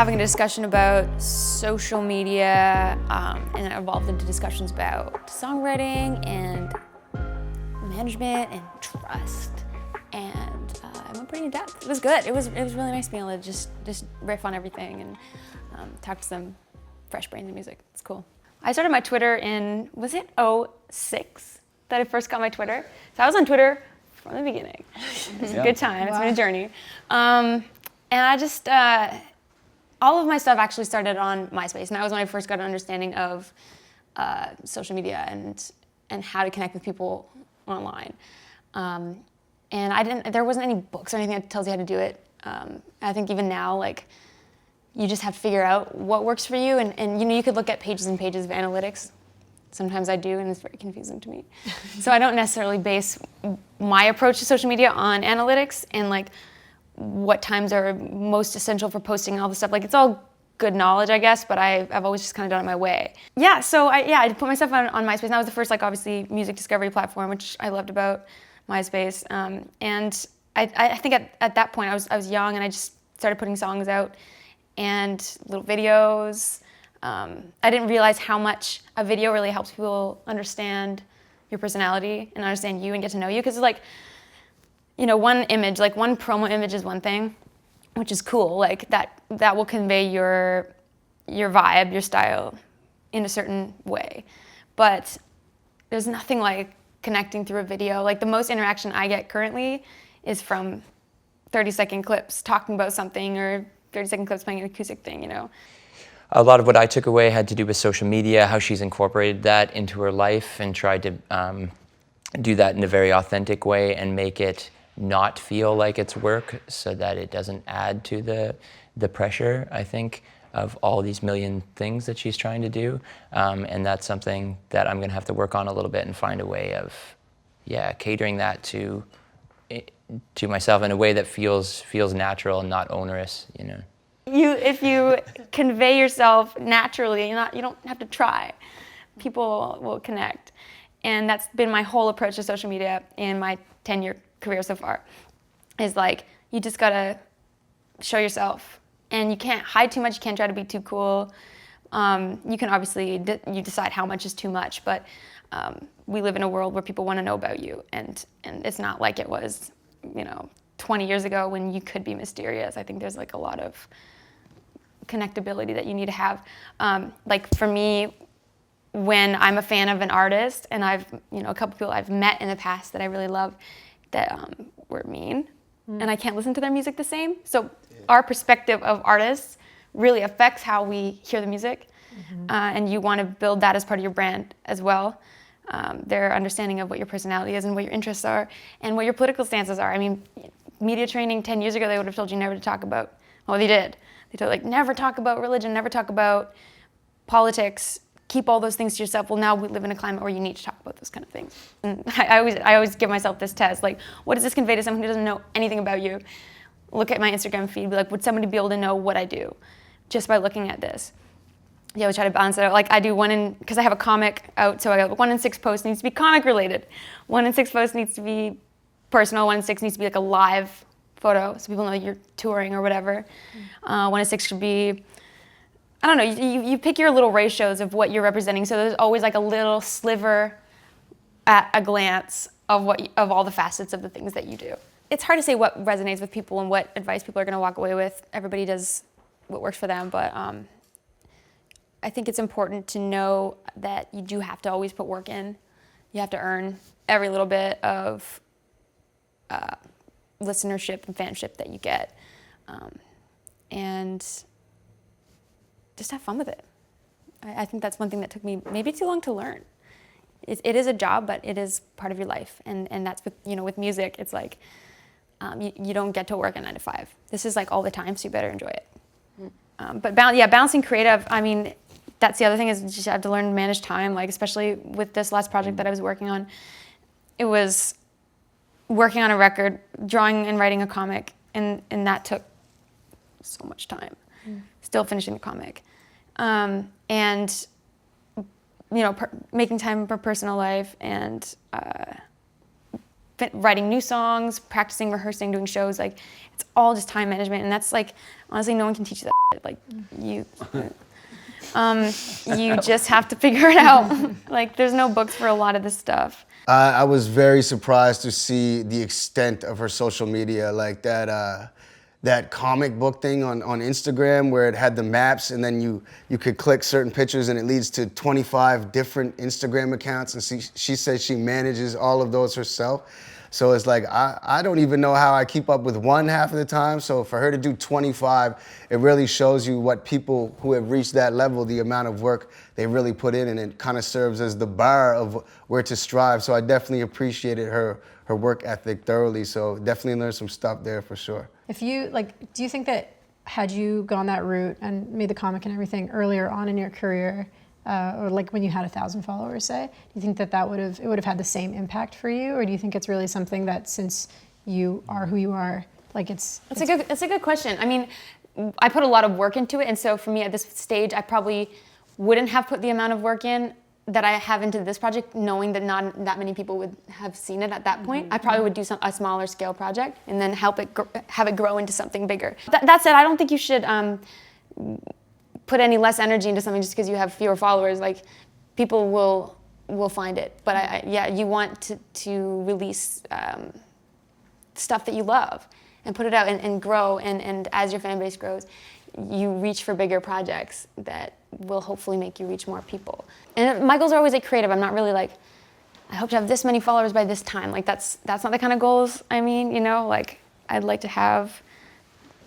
having a discussion about social media, and it evolved into discussions about songwriting and management and trust, and I went pretty in depth. It was good. It was really nice being able to just riff on everything and talk to some fresh brains in music. It's cool. I started my Twitter in, was it 2006 that I first got my Twitter? So I was on Twitter from the beginning. It's a good time. It's been a journey. And I just, all of my stuff actually started on MySpace, and that was when I first got an understanding of social media and how to connect with people online. And there wasn't any books or anything that tells you how to do it. I think even now, like, you just have to figure out what works for you, and you know, you could look at pages and pages of analytics. Sometimes I do, and it's very confusing to me. So I don't necessarily base my approach to social media on analytics and like what times are most essential for posting and all this stuff. Like, it's all good knowledge, I guess, but I've always just kind of done it my way. Yeah, so I put myself on MySpace, and that was the first, like, obviously music discovery platform, which I loved about MySpace. And I think at that point I was young, and I just started putting songs out and little videos. I didn't realize how much a video really helps people understand your personality and understand you and get to know you, because, like, you know, one image, like one promo image is one thing, which is cool. Like, that will convey your vibe, your style in a certain way. But there's nothing like connecting through a video. Like, the most interaction I get currently is from 30-second clips talking about something, or 30-second clips playing an acoustic thing, you know. A lot of what I took away had to do with social media, how she's incorporated that into her life and tried to do that in a very authentic way and make it not feel like it's work, so that it doesn't add to the pressure, I think, of all these million things that she's trying to do. And that's something that I'm gonna have to work on a little bit and find a way of, catering that to myself in a way that feels natural and not onerous, you know. If you convey yourself naturally, you don't have to try. People will connect. And that's been my whole approach to social media in my 10-year career so far, is like, you just gotta show yourself. And you can't hide too much, you can't try to be too cool. You can obviously, you decide how much is too much, but we live in a world where people wanna know about you, and it's not like it was, you know, 20 years ago when you could be mysterious. I think there's like a lot of connectability that you need to have. Like, for me, when I'm a fan of an artist, and I've, you know, a couple people I've met in the past that I really love that were mean, and I can't listen to their music the same. So our perspective of artists really affects how we hear the music, and you want to build that as part of your brand as well. Their understanding of what your personality is and what your interests are and what your political stances are. I mean, media training 10 years ago, they would have told you never to talk about, well, they did. They told, like, never talk about religion, never talk about politics, keep all those things to yourself. Well, now we live in a climate where you need to talk about those kind of things. And I always give myself this test, like, what does this convey to someone who doesn't know anything about you? Look at my Instagram feed, be like, would somebody be able to know what I do just by looking at this? Yeah, we try to balance it out. Like, I do because I have a comic out, so I got 1 in 6 posts needs to be comic related. 1 in 6 posts needs to be personal. 1 in 6 needs to be like a live photo, so people know you're touring or whatever. 1 in 6 should be, I don't know, you pick your little ratios of what you're representing, so there's always like a little sliver at a glance of all the facets of the things that you do. It's hard to say what resonates with people and what advice people are gonna walk away with. Everybody does what works for them, but I think it's important to know that you do have to always put work in. You have to earn every little bit of listenership and fanship that you get. And just have fun with it. I think that's one thing that took me maybe too long to learn. It is a job, but it is part of your life. And that's with, you know, with music, it's like, you don't get to work a 9 to 5. This is like all the time, so you better enjoy it. But balancing creative, I mean, that's the other thing, is you just have to learn to manage time, like, especially with this last project that I was working on. It was working on a record, drawing and writing a comic, and that took so much time. Still finishing the comic. And, you know, making time for personal life and writing new songs, practicing, rehearsing, doing shows. Like, it's all just time management, and that's like, honestly, no one can teach you that shit. Like, you just have to figure it out. Like, there's no books for a lot of this stuff. I was very surprised to see the extent of her social media, like that comic book thing on Instagram where it had the maps, and then you could click certain pictures and it leads to 25 different Instagram accounts, and she says she manages all of those herself. So it's like, I don't even know how I keep up with one half of the time. So for her to do 25, it really shows you what people who have reached that level, the amount of work they really put in, and it kind of serves as the bar of where to strive. So I definitely appreciated her work ethic thoroughly. So definitely learned some stuff there for sure. If you, like, do you think that had you gone that route and made the comic and everything earlier on in your career, or like when you had 1,000 followers, say, do you think that would have had the same impact for you, or do you think it's really something that, since you are who you are, like it's a good question. I mean, I put a lot of work into it, and so for me at this stage, I probably wouldn't have put the amount of work in that I have into this project, knowing that not that many people would have seen it at that point. I probably would do a smaller scale project and then have it grow into something bigger. That said, I don't think you should put any less energy into something just because you have fewer followers. Like, people will find it. But yeah, you want to release stuff that you love and put it out and grow. And as your fan base grows, you reach for bigger projects that will hopefully make you reach more people. And my goals are always like creative. I'm not really like, I hope to have this many followers by this time. Like, that's not the kind of goals I mean, you know, like, I'd like to have,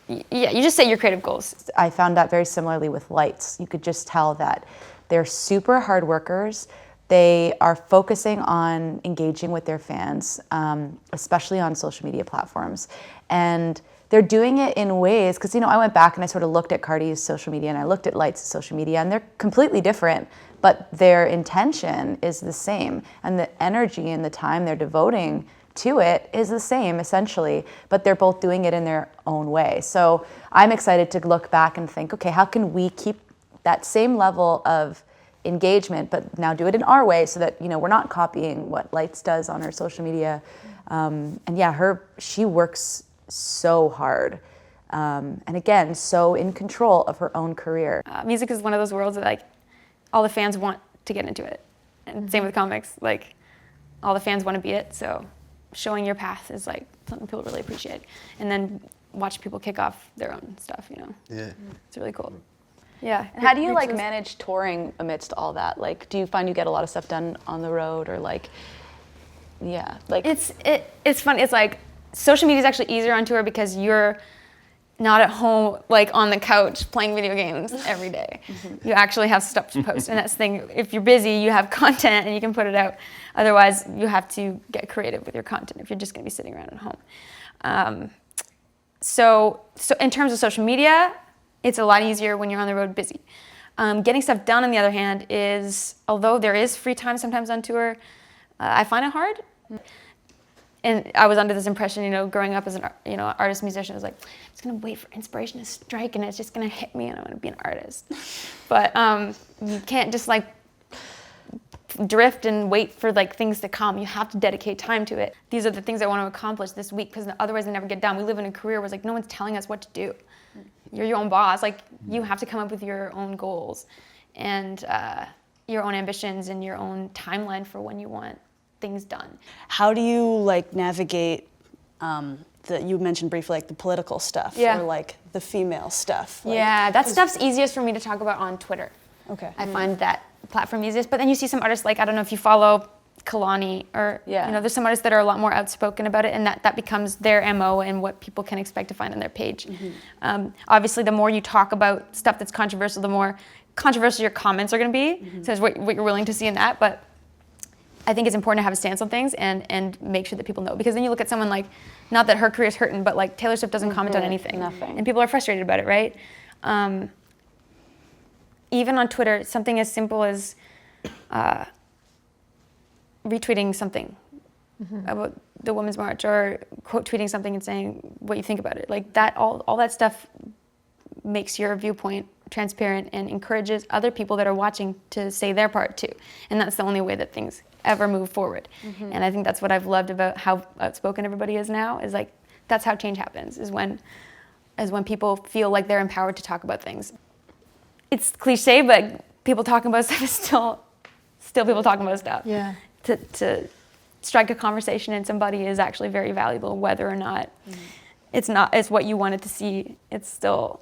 yeah, you just say your creative goals. I found that very similarly with Lights. You could just tell that they're super hard workers. They are focusing on engaging with their fans, especially on social media platforms. And they're doing it in ways, because, you know, I went back and I sort of looked at Cardi's social media and I looked at Lights' social media, and they're completely different, but their intention is the same. And the energy and the time they're devoting to it is the same, essentially, but they're both doing it in their own way. So I'm excited to look back and think, okay, how can we keep that same level of engagement, but now do it in our way, so that, you know, we're not copying what Lights does on her social media. And yeah, she works so hard. And again, so in control of her own career. Music is one of those worlds that, like, all the fans want to get into it. And same with comics, like, all the fans want to be it, so showing your path is like something people really appreciate. And then watch people kick off their own stuff, you know? Yeah. It's really cool. Yeah. And how do you like manage touring amidst all that? Like, do you find you get a lot of stuff done on the road, or like, yeah, like it's fun. It's like, social media is actually easier on tour because you're not at home, like, on the couch playing video games every day. You actually have stuff to post, and that's the thing. If you're busy, you have content and you can put it out. Otherwise, you have to get creative with your content if you're just going to be sitting around at home. So in terms of social media, it's a lot easier when you're on the road busy. Getting stuff done, on the other hand, is, although there is free time sometimes on tour, I find it hard. And I was under this impression, you know, growing up as an artist musician, I was like, I'm just gonna wait for inspiration to strike and it's just gonna hit me and I'm gonna be an artist. But you can't just like drift and wait for like things to come. You have to dedicate time to it. These are the things I want to accomplish this week, because otherwise they never get done. We live in a career where it's like no one's telling us what to do. You're your own boss. Like, you have to come up with your own goals and your own ambitions and your own timeline for when you want things done. How do you like navigate you mentioned briefly, like the political stuff, Yeah. or like the female stuff? Like, Yeah, that stuff's easiest for me to talk about on Twitter. Okay. I find that platform easiest. But then you see some artists, like, I don't know if you follow Kalani, or, Yeah. you know, there's some artists that are a lot more outspoken about it, and that becomes their MO and what people can expect to find on their page. Obviously, the more you talk about stuff that's controversial, the more controversial your comments are going to be. So it's what you're willing to see in that. But I think it's important to have a stance on things and make sure that people know. Because then you look at someone like, not that her career's hurting, but like Taylor Swift doesn't comment on anything. Nothing. And people are frustrated about it, right? Even on Twitter, something as simple as retweeting something about the Women's March, or quote tweeting something and saying what you think about it. Like that, all that stuff makes your viewpoint transparent and encourages other people that are watching to say their part too. And that's the only way that things ever move forward. And I think that's what I've loved about how outspoken everybody is now, is like, that's how change happens, is when people feel like they're empowered to talk about things. It's cliche, but people talking about stuff is still people talking about stuff. Yeah. To strike a conversation in somebody is actually very valuable, whether or not it's what you wanted to see. It's still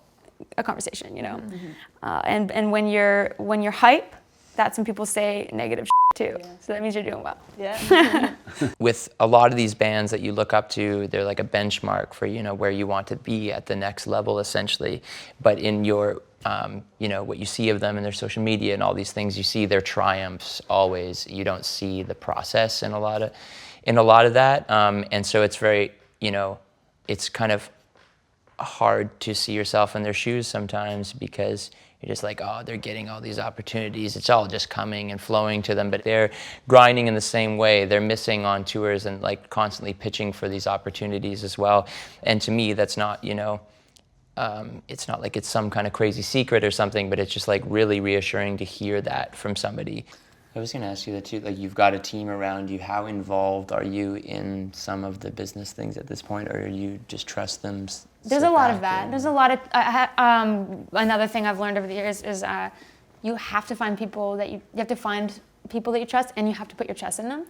a conversation, you know. And when you're hype, that's when people say negative too. So that means you're doing well. Yeah. With a lot of these bands that you look up to, they're like a benchmark for, you know, where you want to be at the next level, essentially. But in your, you know, what you see of them in their social media and all these things, you see their triumphs always. You don't see the process in a lot of that. And so it's very, you know, it's kind of hard to see yourself in their shoes sometimes, because you're just like, oh, they're getting all these opportunities. It's all just coming and flowing to them, but they're grinding in the same way. They're missing on tours and like constantly pitching for these opportunities as well. And to me, that's not, you know, it's not like it's some kind of crazy secret or something, but it's just like really reassuring to hear that from somebody. I was going to ask you that too, like you've got a team around you. How involved are you in some of the business things at this point, or you just trust them? There's a lot of that. There's a lot of, another thing I've learned over the years is you have to find people that you have to find people that you trust, and you have to put your trust in them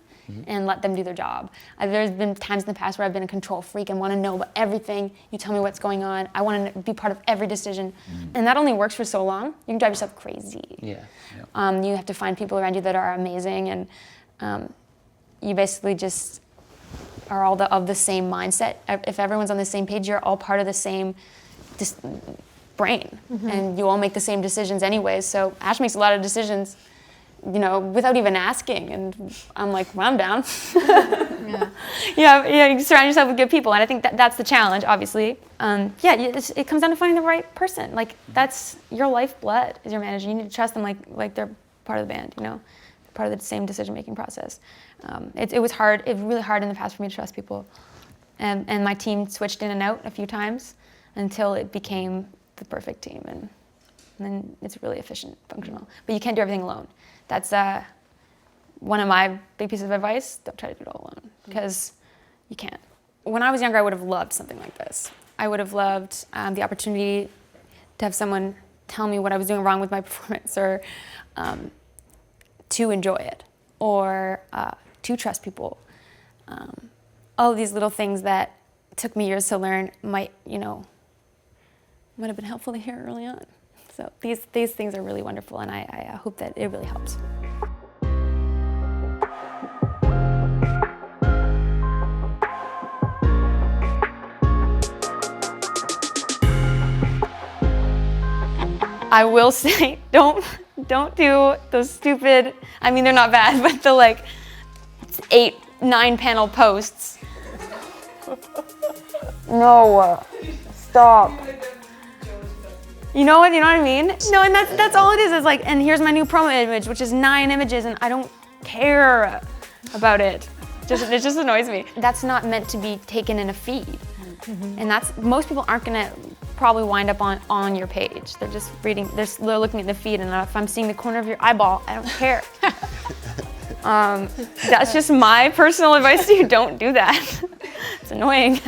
and let them do their job. There's been times in the past where I've been a control freak and want to know about everything. You tell me what's going on. I want to be part of every decision. And that only works for so long. You can drive yourself crazy. Yeah. You have to find people around you that are amazing, and you basically just are all of the same mindset. If everyone's on the same page, you're all part of the same brain, and you all make the same decisions anyways. So Ash makes a lot of decisions, you know, without even asking, and I'm like, well, I'm down. Yeah, you surround yourself with good people, and I think that's the challenge, obviously. It comes down to finding the right person. Like, that's your lifeblood, is your manager. You need to trust them like they're part of the band, you know, part of the same decision-making process. It was hard. It was really hard in the past for me to trust people, and my team switched in and out a few times until it became the perfect team, and then it's really efficient, functional. But you can't do everything alone. That's one of my big pieces of advice. Don't try to do it all alone, because you can't. When I was younger, I would have loved something like this. I would have loved the opportunity to have someone tell me what I was doing wrong with my performance, or to enjoy it, or to trust people. All of these little things that took me years to learn might have been helpful to hear early on. So these things are really wonderful, and I hope that it really helps. I will say, don't do those stupid, I mean, they're not bad, but the like 8-9 panel posts. No, stop. You know what I mean? No, and that's all it is. It's like, and here's my new promo image, which is 9 images, and I don't care about it. It just annoys me. That's not meant to be taken in a feed. And most people aren't gonna probably wind up on your page. They're just reading, they're looking at the feed, and if I'm seeing the corner of your eyeball, I don't care. That's just my personal advice to you. Don't do that. It's annoying.